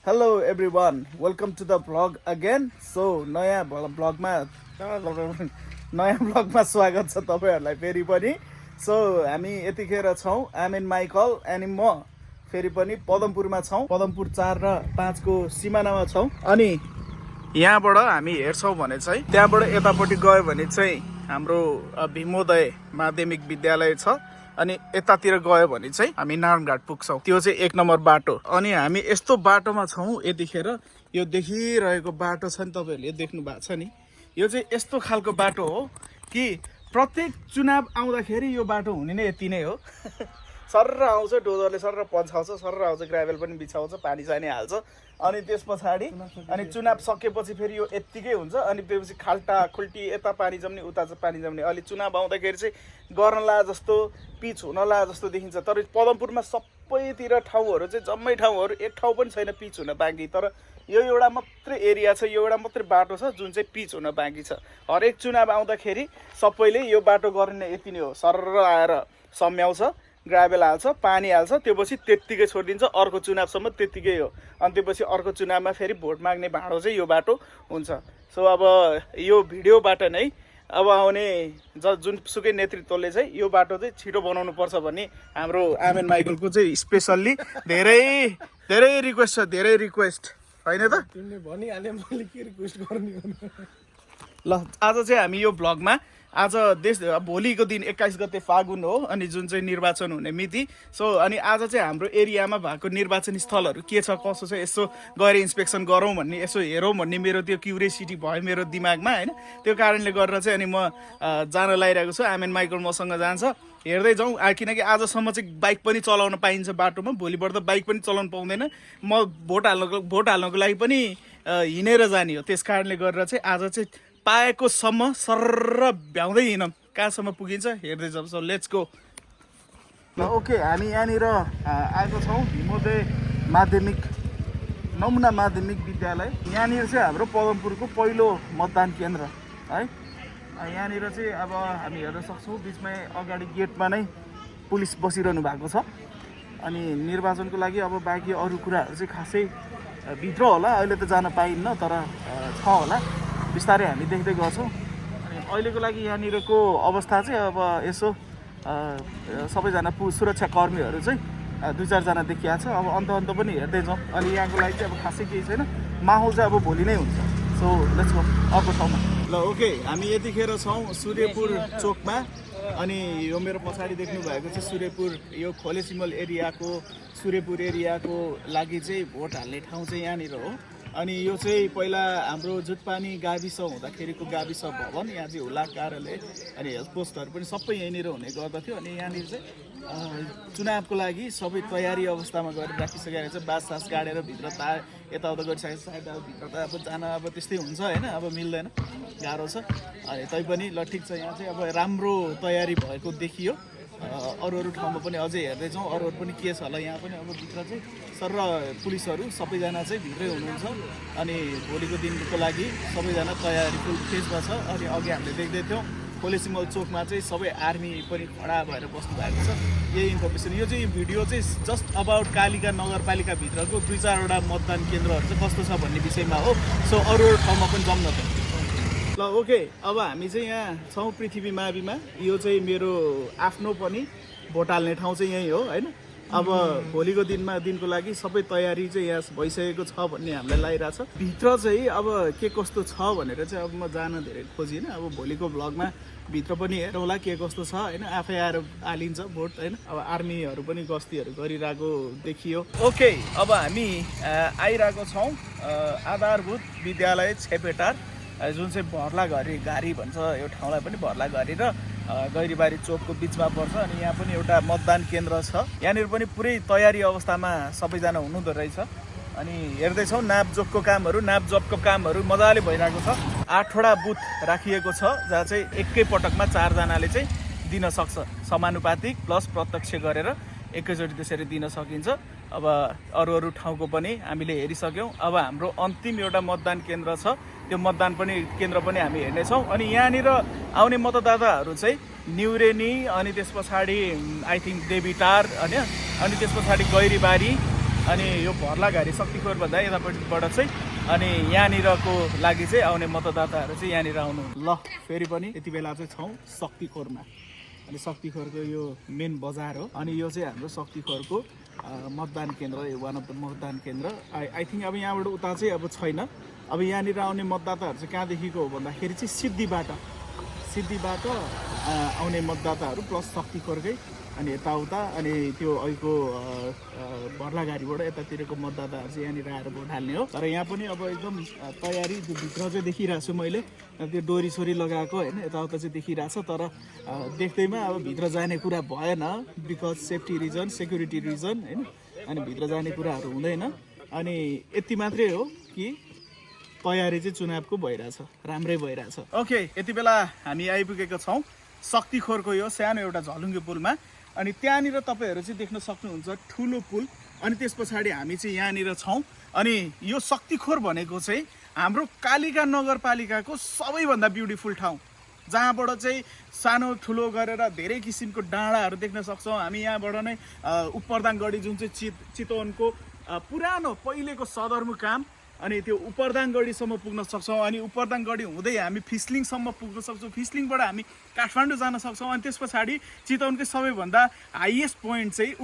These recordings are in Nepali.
Hello everyone, welcome to the vlog again. So नयाँ भ्लगमा नयाँ भ्लगमा स्वागत छ तपाईहरुलाई फेरि पनि. सो हामी यतिखेर छौं आम इन माइकल अनि म फेरि पनि पदमपुरमा छौं. पदमपुर 4 र 5 को सिमानामा छौं. अनि यहाँबाट हामी हेर्छौं भने चाहिँ त्यहाँबाट यतापट्टि गयो भने चाहिँ हाम्रो भीमोदय माध्यमिक विद्यालय छ. अनि यतातिर गयो भने चाहिँ हामी नारायणघाट पुग्छौं. त्यो चाहिँ 1 नम्बर बाटो. अनि हामी यस्तो बाटोमा छौं यतिखेर. यो देखिरहेको बाटो छ नि, तपाईहरुले देख्नु भएको छ नि. यो चाहिँ यस्तो खालको बाटो हो कि प्रत्येक चुनाव आउँदाखेरि यो बाटो हुने नै यति नै हो. सर्र आउँछ डोजरले, सर्र पन्छाउँछ, सर्र आउँछ, ग्राभेल पनि बिछाउँछ, पानी सानी हाल्छ. अनि त्यस पछाडि अनि चुनाव सकेपछि फेरि यो यत्तिकै हुन्छ. अनि त्यसपछि खाल्टा खुल्टी, यता पानी जम्ने उता पानी जम्ने. अलि चुनाव आउँदाखेरि चाहिँ गर्न ला जस्तो, पिच हुन ला जस्तो देखिन्छ. तर पदमपुरमा सबैतिर ठाउँहरू चाहिँ जम्मै ठाउँहरू एक ठाउँ पनि छैन पिच हुन बाँकी. तर यो एउटा मात्रै एरिया छ, यो एउटा मात्रै बाटो छ जुन चाहिँ पिच हुन बाँकी छ. हरेक चुनाव आउँदाखेरि सबैले यो बाटो गर्ने यति नै हो. सर्र आएर सम्याउँछ, ग्राभेल हाल्छ, पानी हाल्छ, त्योपछि त्यत्तिकै छोडिदिन्छ. अर्को चुनावसम्म त्यत्तिकै हो. अनि त्योपछि अर्को चुनावमा फेरि भोट माग्ने भाँडो चाहिँ यो बाटो हुन्छ. सो अब यो भिडियोबाट नै अब आउने जुनसुकै नेतृत्वले चाहिँ यो बाटो चाहिँ छिटो बनाउनु पर्छ भन्ने हाम्रो आम इन माइकलको चाहिँ स्पेसल्ली धेरै रिक्वेस्ट छ. धेरै रिक्वेस्ट होइन त? तिमीले भनिहाले, मैले के रिक्वेस्ट गर्ने हो? ल, आज चाहिँ हामी यो भ्लगमा आज भोलिको दिन 21 गते फागुन हो अनि जुन चाहिँ निर्वाचन हुने मिति. सो अनि आज चाहिँ हाम्रो एरियामा भएको निर्वाचन स्थलहरू के छ कसो छ यसो गएर इन्स्पेक्सन गरौँ भन्ने, यसो हेरौँ भन्ने मेरो त्यो क्युरियोसिटी भयो मेरो दिमागमा होइन. त्यो कारणले गरेर चाहिँ अनि म जान लागिरहेको छु. आम इन माइकल मसँग जान्छ, हेर्दै जाउँ. किनकि आजसम्म चाहिँ बाइक पनि चलाउन पाइन्छ बाटोमा, भोलिबाट त बाइक पनि चलाउनु पाउँदैन. म भोट हाल्नको लागि पनि हिँडेर जाने हो. त्यस कारणले गरेर चाहिँ आज चाहिँ पाएको सम्म सर्र भ्याउँदै हिँडौँ, कहाँसम्म पुगिन्छ हेर्दै जाउँ. So let's go. ल ओके, हामी यहाँनिर आएको छौँ भीमोदय माध्यमिक नमुना माध्यमिक विद्यालय. यहाँनिर चाहिँ हाम्रो पदमपुरको पहिलो मतदान केन्द्र है. यहाँनिर चाहिँ अब हामी हेर्न सक्छौँ बिचमै अगाडि गेटमा नै पुलिस बसिरहनु भएको छ. अनि निर्वाचनको लागि अब बाँकी अरू कुराहरू चाहिँ खासै भित्र होला, अहिले त जान पाइन्न, तर छ होला. बिस्तारै हामी देख्दै गर्छौँ. अनि अहिलेको लागि यहाँनिरको अवस्था चाहिँ अब यसो सबैजना सुरक्षा कर्मीहरू चाहिँ 2-4 जना देखिया छ. अब अन्त पनि हेर्दै जाउँ. अनि यहाँको लागि चाहिँ अब खासै केही छैन. माहौल चाहिँ अब भोलि नै हुन्छ. सो लेट्स गो अर्को ठाउँमा. ल ओके, हामी यतिखेर छौँ सूर्यपुर चोकमा. अनि यो मेरो पछाडि देख्नु भएको चाहिँ सूर्यपुर, यो खोलेसिमल एरियाको सूर्यपुर एरियाको लागि चाहिँ भोट हाल्ने ठाउँ चाहिँ यहाँनिर हो. अनि यो चाहिँ पहिला हाम्रो जुटपानी गाविस हुँदाखेरिको गाविस भवन, यहाँ चाहिँ हुलाक कार्यालय अनि हेल्थ पोस्टहरू पनि सबै यहीँनिर हुने गर्दथ्यो. अनि यहाँनिर चाहिँ चुनावको लागि सबै तयारी अवस्थामा गरेर राखिसकेको छ. बास गाडेर भित्र यताउता गरिसकेको छ. सायद अब भित्र त अब जान अब त्यस्तै हुन्छ होइन, अब मिल्दैन, गाह्रो छ. अनि तैपनि ल ठिक छ, यहाँ चाहिँ अब राम्रो तयारी भएको देखियो. अरू ठाउँमा पनि अझै हेर्दै जाउँ अरू पनि के छ होला. यहाँ पनि अब भित्र चाहिँ सर्र पुलिसहरू सबैजना चाहिँ भित्रै हुनुहुन्छ. अनि भोलिको दिनको लागि सबैजना तयारी फुल फेजमा छ. अनि अघि हामीले देख्दै थियौँ खोलेसिमल चोकमा चाहिँ सबै आर्मी पनि खडा भएर बस्नु भएको छ. यही इन्फर्मेसन. यो चाहिँ भिडियो चाहिँ जस्ट अबाउट कालिका नगरपालिकाभित्रको 2-4 वटा मतदान केन्द्रहरू चाहिँ कस्तो छ भन्ने विषयमा हो. सो अरू ठाउँमा पनि जाउँ न त. ल ओके, अब हामी चाहिँ यहाँ छौँ पृथ्वी माविमा. यो चाहिँ मेरो आफ्नो पनि भोट हाल्ने ठाउँ चाहिँ यही हो होइन. अब भोलिको दिनको लागि सबै तयारी चाहिँ यहाँ भइसकेको छ भन्ने हामीलाई लागिरहेछ. भित्र चाहिँ अब के कस्तो छ भनेर चाहिँ अब म जान धेरै खोजिनँ. अब भोलिको भ्लगमा भित्र पनि हेरौँला के कस्तो छ होइन. आफै आएर हालिन्छ भोट होइन. अब आर्मीहरू पनि गस्तीहरू गरिरहेको देखियो. ओके, अब हामी आइरहेको छौँ आधारभूत विद्यालय छेपेटार, जुन चाहिँ भर्लाघरी घारी भन्छ यो ठाउँलाई पनि. भर्लाघरी र गैरीबारी चोकको बिचमा पर्छ. अनि यहाँ पनि एउटा मतदान केन्द्र छ. यहाँनिर पनि पुरै तयारी अवस्थामा सबैजना हुनुहुँदो रहेछ. अनि हेर्दैछौँ नापजोपको कामहरू मजाले भइरहेको छ. 8वटा बुथ राखिएको छ जहाँ चाहिँ एकै पटकमा 4 जनाले चाहिँ दिन सक्छ. समानुपातिक प्लस प्रत्यक्ष गरेर एकैचोटि त्यसरी दिन सकिन्छ. अब अरू ठाउँको पनि हामीले हेरिसक्यौँ. अब हाम्रो अन्तिम एउटा मतदान केन्द्र छ, त्यो मतदान केन्द्र पनि हामी हेर्नेछौँ. अनि यहाँनिर आउने मतदाताहरू चाहिँ न्युरेनी, अनि त्यस पछाडि आई थिङ्क देवीटार होइन, अनि त्यस पछाडि गैरीबारी, अनि यो भर्लाघारी शक्तिखोर भन्दा यतापट्टिबाट चाहिँ अनि यहाँनिरको लागि चाहिँ आउने मतदाताहरू चाहिँ यहाँनिर आउनु। ल फेरि पनि यति बेला चाहिँ छौँ शक्तिखोरमा। अनि शक्तिखोरको यो मेन बजार हो। अनि यो चाहिँ हाम्रो शक्तिखोरको मतदान केन्द्र, वान अफ द मतदान केन्द्र। आई थिङ्क अब यहाँबाट उता चाहिँ अब छैन। अब यहाँनिर आउने मतदाताहरू चाहिँ कहाँदेखिको हो भन्दाखेरि चाहिँ सिद्धिबाट आउने मतदाताहरू प्लस शक्तिखोरकै अनि यताउता अनि त्यो अहिलेको भर्लाघारीबाट यतातिरको मतदाताहरू चाहिँ यहाँनिर आएर भोट हाल्ने हो। तर यहाँ पनि अब एकदम तयारी भित्र चाहिँ देखिरहेको छु मैले, त्यो डोरी सोरी लगाएको होइन, यताउता चाहिँ देखिरहेछ। तर देख्दैमा अब भित्र जाने कुरा भएन, because safety reason, security reason होइन, अनि भित्र जाने कुराहरू हुँदैन। अनि यति मात्रै हो कि तयारी चाहिँ चुनावको भइरहेछ, राम्रै भइरहेछ। ओके, यति बेला हामी आइपुगेको छौँ शक्तिखोरको यो सानो एउटा झलुङ्गे पुलमा। अनि त्यहाँनिर तपाईँहरू चाहिँ देख्न सक्नुहुन्छ ठुलो पुल। अनि त्यस पछाडि हामी चाहिँ यहाँनिर छौँ। अनि यो शक्तिखोर भनेको चाहिँ हाम्रो कालिका नगरपालिकाको सबैभन्दा ब्युटिफुल ठाउँ, जहाँबाट चाहिँ सानो ठुलो गरेर धेरै किसिमको डाँडाहरू देख्न सक्छौँ हामी। यहाँबाट नै उपरदाङगढी जुन चाहिँ चितवनको पुरानो पहिलेको सदरमुकाम अनि त्यो उपरदाङगढीसम्म पुग्न सक्छौँ। अनि उपरदाङगढी हुँदै हामी फिस्लिङसम्म पुग्न सक्छौँ, फिस्लिङबाट हामी काठमाडौँ जान सक्छौँ। अनि त्यस पछाडि चितवनकै सबैभन्दा हाइएस्ट पोइन्ट चाहिँ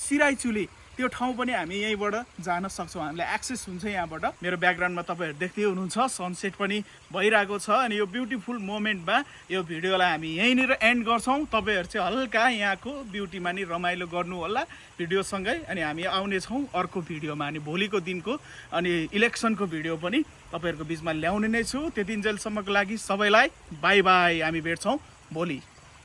सिराइचुली, त्यो ठाउँ पनि हामी यहीँबाट जान सक्छौँ, हामीलाई एक्सेस हुन्छ यहाँबाट। मेरो ब्याकग्राउन्डमा तपाईँहरू देख्दै हुनुहुन्छ सनसेट पनि भइरहेको छ। अनि यो ब्युटिफुल मोमेन्टमा यो भिडियोलाई हामी यहीँनिर एन्ड गर्छौँ। तपाईँहरू चाहिँ हल्का यहाँको ब्युटीमा नि रमाइलो गर्नु होला भिडियोसँगै। अनि हामी आउनेछौँ अर्को भिडियोमा, अनि भोलिको दिनको अनि इलेक्सनको भिडियो पनि तपाईँहरूको बिचमा ल्याउने नै छु। त्यतिन्जेलसम्मको लागि सबैलाई बाई बाई, हामी भेट्छौँ भोलि।